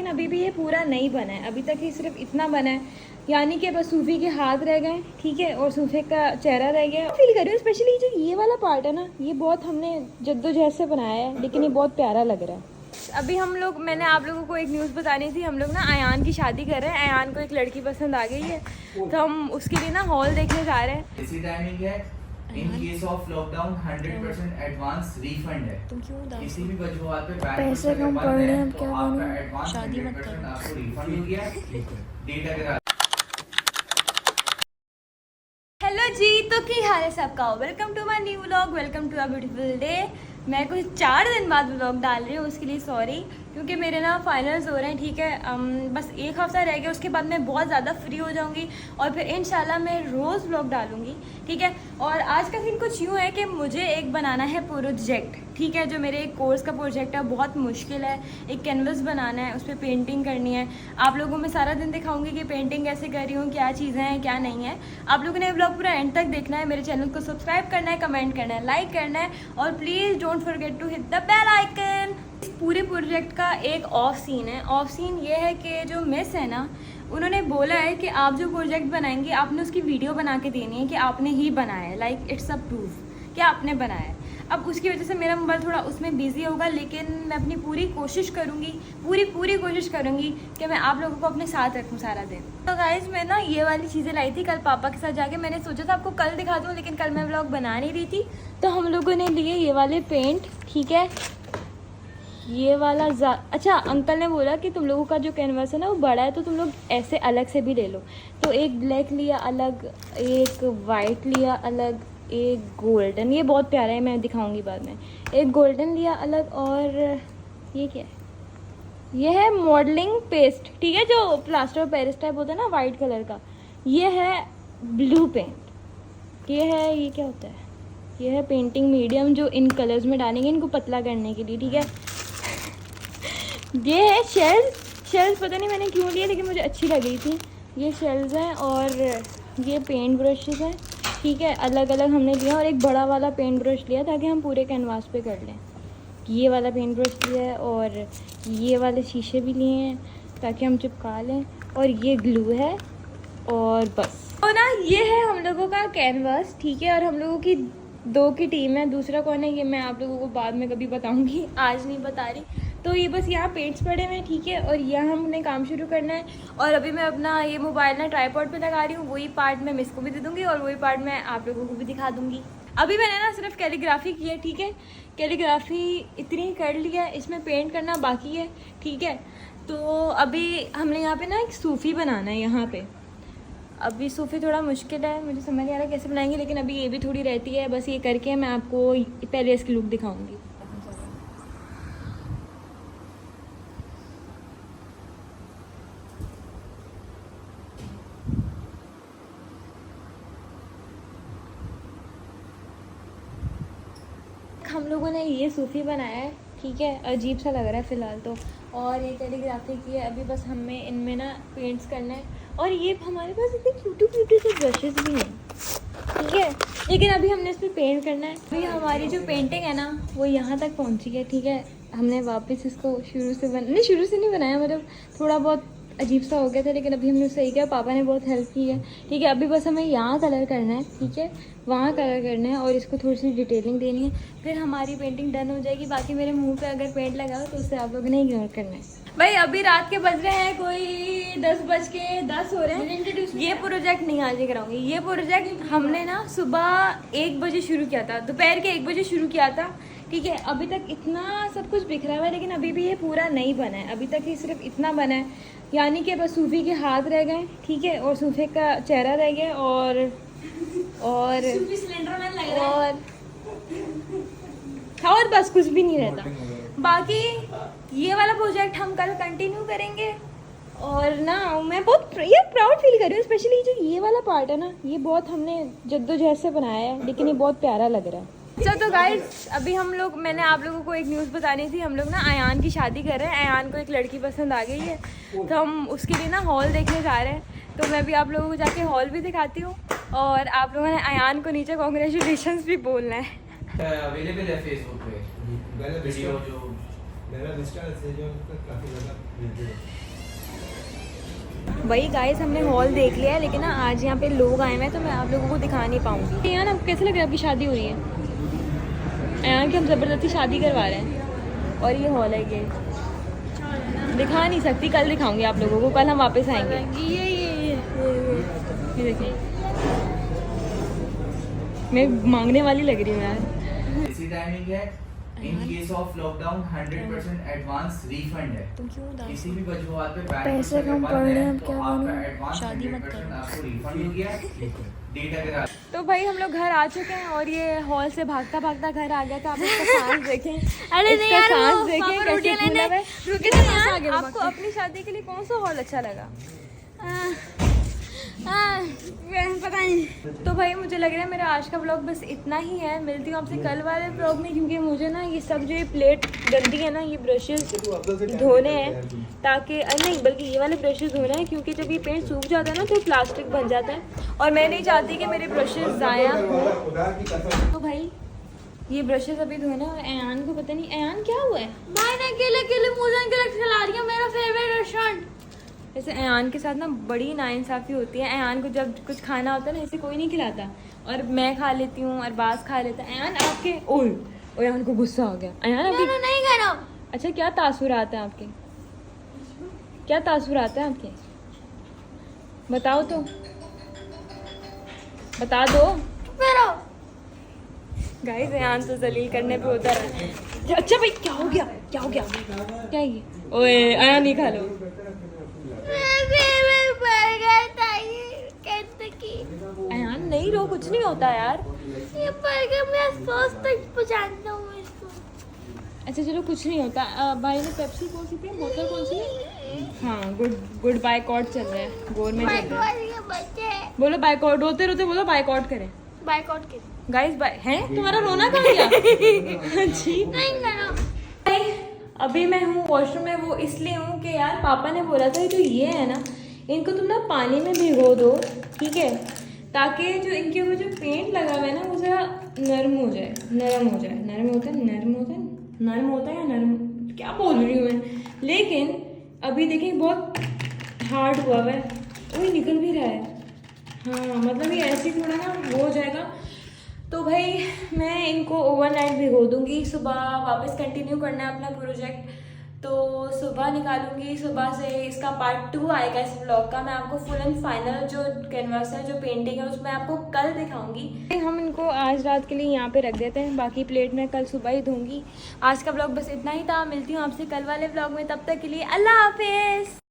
अभी भी ये पूरा नहीं बना है, अभी तक ही सिर्फ इतना बना है, यानी कि बस सूफी के हाथ रह गए, ठीक है, और सूफे का चेहरा रह गया। फील कर रही हूँ स्पेशली जो ये वाला पार्ट है ना, ये बहुत हमने जद्दोजहद से बनाया है, लेकिन ये बहुत प्यारा लग रहा है। अभी हम लोग, मैंने आप लोगों को एक न्यूज़ बतानी थी, हम लोग ना अयान की शादी कर रहे हैं। अयान को एक लड़की पसंद आ गई है, तो हम उसके लिए ना हॉल देखने जा रहे हैं। इसी टाइमिंग है। In case of lockdown 100% advance refund है। तुम क्यों उदास किसी भी वजह पे बैंक पैसे कम पड़ रहे हैं, क्या आपका करूं? एडवांस शादी मत 100% करो। आपको रिफंड हो गया। डेट अगर हेलो जी, तो क्या हाल है सबका? Welcome to my new vlog, welcome to a beautiful day. मैं कुछ 4 दिन बाद व्लॉग डाल रही हूँ, उसके लिए सॉरी, क्योंकि मेरे ना फाइनल्स हो रहे हैं, ठीक है। बस एक हफ्ता रह गया, उसके बाद मैं बहुत ज़्यादा फ्री हो जाऊँगी और फिर इंशाल्लाह मैं रोज़ व्लॉग डालूँगी, ठीक है। और आज का दिन कुछ यूँ है कि मुझे एक बनाना है प्रोजेक्ट, ठीक है, जो मेरे एक कोर्स का प्रोजेक्ट है, बहुत मुश्किल है। एक कैनवस बनाना है, उस पर पेंटिंग करनी है। आप लोगों में सारा दिन दिखाऊंगी कि पेंटिंग कैसे कर रही हूँ, क्या चीज़ें हैं क्या नहीं है। आप लोगों ने व्लॉग पूरा एंड तक देखना है, मेरे चैनल को सब्सक्राइब करना है, कमेंट करना है, लाइक करना है, और please don't forget to hit the bell icon. इस पूरे प्रोजेक्ट का एक ऑफ सीन है। ऑफ सीन ये है कि जो मिस है ना, उन्होंने बोला है कि आप जो प्रोजेक्ट बनाएंगे आपने उसकी वीडियो बना के देनी है कि आपने ही बनाया है, लाइक इट्स अ प्रूफ कि आपने बनाया है। अब उसकी वजह से मेरा मोबाइल थोड़ा उसमें बिजी होगा, लेकिन मैं अपनी पूरी कोशिश करूँगी, पूरी कोशिश करूँगी कि मैं आप लोगों को अपने साथ रखूँ सारा दिन। तो गाइस, मैं ना ये वाली चीज़ें लाई थी कल पापा के साथ जाके। मैंने सोचा था आपको कल दिखा दूँ, लेकिन कल मैं व्लॉग बना नहीं रही थी। तो हम लोगों ने लिए ये वाले पेंट, ठीक है, ये वाला अच्छा, अंकल ने बोला कि तुम लोगों का जो कैनवास है ना वो बड़ा है, तो तुम लोग ऐसे अलग से भी ले लो। तो एक ब्लैक लिया अलग, एक वाइट लिया अलग, एक गोल्डन, ये बहुत प्यारा है, मैं दिखाऊंगी बाद में। एक गोल्डन लिया अलग, और ये क्या है? ये है मॉडलिंग पेस्ट, ठीक है, जो प्लास्टर ऑफ पेरिस टाइप होता है ना, वाइट कलर का। ये है ब्लू पेंट। ये है, ये क्या होता है? ये है पेंटिंग मीडियम, जो इन कलर्स में डालेंगे इनको पतला करने के लिए, ठीक है। ये है शेल्स पता नहीं मैंने क्यों लिए, लेकिन मुझे अच्छी लगी थी। ये शेल्स हैं, और ये पेंट ब्रशेस हैं, ठीक है, अलग अलग हमने लिया। और एक बड़ा वाला पेंट ब्रश लिया ताकि हम पूरे कैनवास पे कर लें। ये वाला पेंट ब्रश लिया है, और ये वाले शीशे भी लिए हैं ताकि हम चिपका लें, और ये ग्लू है, और बस। तो ना ये है हम लोगों का कैनवास, ठीक है। और हम लोगों की 2 की टीम है, दूसरा कौन है ये मैं आप लोगों को बाद में कभी बताऊंगी, आज नहीं बता रही। तो ये बस यहाँ पेंट्स पड़े हुए हैं, ठीक है, और यहाँ हमने काम शुरू करना है। और अभी मैं अपना ये मोबाइल ना ट्राइपॉड पे लगा रही हूँ, वही पार्ट मैं मिस को भी दे दूँगी और वही पार्ट मैं आप लोगों को भी दिखा दूँगी। अभी मैंने ना सिर्फ कैलीग्राफी की है, ठीक है, कैलीग्राफी इतनी कर लिया है, इसमें पेंट करना बाकी है, ठीक है। तो अभी हमने यहाँ पे ना एक सूफी बनाना है यहाँ पे। अभी सूफी थोड़ा मुश्किल है, मुझे समझ नहीं आ रहा कैसे बनाएंगे, लेकिन अभी ये भी थोड़ी रहती है। बस ये करके मैं आपको पहले इसकी लुक दिखाऊंगी। हम लोगों ने ये सूफी बनाया है, ठीक है, अजीब सा लग रहा है फ़िलहाल तो। और ये कैलीग्राफी की है। अभी बस हमें इनमें ना पेंट्स करना है। और ये हमारे पास इतने क्यूटी से ब्रशेस भी हैं, ठीक है, लेकिन अभी हमने इस पर पेंट करना है। अभी हमारी जो पेंटिंग है ना वो यहाँ तक पहुँची है, ठीक है। हमने वापस इसको शुरू से नहीं बनाया, मतलब थोड़ा बहुत अजीब सा हो गया था, लेकिन अभी हमने सही किया, पापा ने बहुत हेल्प की है, ठीक है। अभी बस हमें यहाँ कलर करना है, ठीक है, वहाँ कलर करना है, और इसको थोड़ी सी डिटेलिंग देनी है, फिर हमारी पेंटिंग डन हो जाएगी। बाकी मेरे मुंह पे अगर पेंट लगा हो तो उससे आप लोगों ने इग्नोर करना है। भाई अभी रात के बज रहे हैं कोई 10:10 हो रहे हैं। ये प्रोजेक्ट नहीं आज ही कराऊंगी। ये प्रोजेक्ट हमने ना सुबह 1 बजे शुरू किया था, दोपहर के 1 बजे शुरू किया था, ठीक है। अभी तक इतना सब कुछ बिखरा हुआ है, लेकिन अभी भी ये पूरा नहीं बना है, अभी तक ही सिर्फ इतना बना है, यानी कि बस सूफी के हाथ रह गए, ठीक है, और सूफे का चेहरा रह गया, और बस कुछ भी नहीं रहता। बाकी ये वाला प्रोजेक्ट हम कल कंटिन्यू करेंगे। और ना मैं बहुत ये प्राउड फील कर रही हूँ, स्पेशली जो ये वाला पार्ट है ना, ये बहुत हमने जद्दोजहद से बनाया है, लेकिन ये बहुत प्यारा लग रहा है। अच्छा, तो गाइस अभी हम लोग, मैंने आप लोगों को एक न्यूज़ बतानी थी। हम लोग ना अयान की शादी कर रहे हैं, अयान को एक लड़की पसंद आ गई है, तो हम उसके लिए ना हॉल देखने जा रहे हैं। तो मैं भी आप लोगों को जाके हॉल भी दिखाती हूँ, और आप लोगों ने अयान को नीचे कॉन्ग्रेचुलेशंस भी बोलना है। अवेलेबल है फेसबुक पे वीडियो जो मेरा डिस्टेंस है जो काफ़ी ज़्यादा बिजी है। वही गाइस, हमने हॉल देख लिया है, लेकिन ना आज यहाँ पे लोग आए हुए हैं तो मैं आप लोगों को दिखा नहीं पाऊंगी। यार आपको कैसे लग रहा है आपकी शादी हो रही है? यहाँ की हम ज़बरदस्ती शादी करवा रहे हैं और ये हॉल है। ये दिखा नहीं सकती, कल दिखाऊंगी आप लोगों को, कल हम वापस आएंगे। ये देखिए, मैं मांगने वाली लग रही हूँ यार। इसी टाइमिंग है। In case of lockdown 100% advance refund है। तुम क्यों उदास किसी भी वजूहत पे बैंक पैसे अगर कम बंद पड़ रहे है, हैं, तो क्या आपका करूं? एडवांस शादी मत 100% करो। आपको रिफंड हो गया। डेट अगर आप तो भाई हम लोग घर आ चुके हैं और ये हॉल से भागता भागता घर आ गया था। आप इसका सांस देखें, अरे नहीं इसका यार, सांस वो देखें पापा कैसे रोटियां फूला लेने हुआ है। रुके लेकिन थे यहाँ, यार, आगे आपको भागते। अपनी शादी के लिए कौन सा हॉल अच्छा लगा? पता नहीं। तो भाई मुझे लग रहा है मेरा आज का व्लॉग बस इतना ही है। मिलती हूँ आपसे कल वाले व्लॉग में, क्योंकि मुझे ना ये सब जो ये प्लेट गंदी है ना, ये ब्रशेस धोने हैं, ताकि नहीं बल्कि ये वाले ब्रशेस धोने हैं, क्योंकि जब ये पेंट सूख जाता है ना तो प्लास्टिक बन जाता है और मैं नहीं चाहती कि मेरे ब्रशेस ज़ाया हो। तो भाई ये ब्रशेस अभी धोने और ऐन को पता नहीं ऐन क्या हुआ है। मैंने अकेले मुझे खिला रही हूँ, मेरा फेवरेट रेस्टोरेंट। वैसे ऐन के साथ ना बड़ी नाइंसाफ़ी होती है। ऐन को जब कुछ खाना होता है ना, इसे कोई नहीं खिलाता और मैं खा लेती हूँ, अरबाज खा लेता है। ऐन आपके ओए ऐन को गुस्सा आ गया। ऐन आपके नहीं करो। अच्छा, क्या तासुरात हैं आपके? क्या तासुरात हैं आपके? बताओ तो, बता दो। गाइस ऐन तो जलील करने पे उतर रहा है। अच्छा भाई, क्या हो गया? क्या हो गया? क्या ये? ओए ऐन नहीं खा लो। ऐन नहीं रो, कुछ नहीं होता यार। ये बर्गर मैं सॉस तक पहुंचाता हूँ इसको। अच्छा चलो, कुछ नहीं होता। भाई ने पेप्सी कौन सी पी? बोतल कौन सी है? हाँ, गुड बायकॉट चल रहा है, गोर में चल रहा है। बच्चे बोलो बायकॉट, रोते रोते बोलो बायकॉट करें। बाइकआउट के गाइस हैं तुम्हारा रोना कहाँ गया? जी नहीं करो। अभी मैं हूँ वॉशरूम में, वो इसलिए हूँ कि यार पापा ने बोला था जो ये है ना, इनको तुम ना पानी में भिगो दो, ठीक है, ताकि जो इनके वो जो पेंट लगा हुआ है ना वो ज़रा नरम हो जाए, नरम हो जाए। नरम होता है, नरम होता है, नरम होता है या नरम, क्या बोल रही हूँ मैं। लेकिन अभी देखिए बहुत हार्ड हुआ है, वही निकल भी रहा है। हाँ मतलब ये ऐसे ही थोड़ा ना वो हो जाएगा। तो भाई मैं इनको ओवरनाइट भिगो दूँगी, सुबह वापस कंटिन्यू करना है अपना प्रोजेक्ट, तो सुबह निकालूंगी। सुबह से इसका पार्ट 2 आएगा इस ब्लॉग का। मैं आपको फुल एंड फाइनल जो कैनवास है, जो पेंटिंग है, उसमें आपको कल दिखाऊंगी। हम इनको आज रात के लिए यहाँ पे रख देते हैं, बाकी प्लेट मैं कल सुबह ही धोंगी। आज का ब्लॉग बस इतना ही था। मिलती हूँ आपसे कल वाले ब्लॉग में, तब तक के लिए अल्लाह हाफिज़।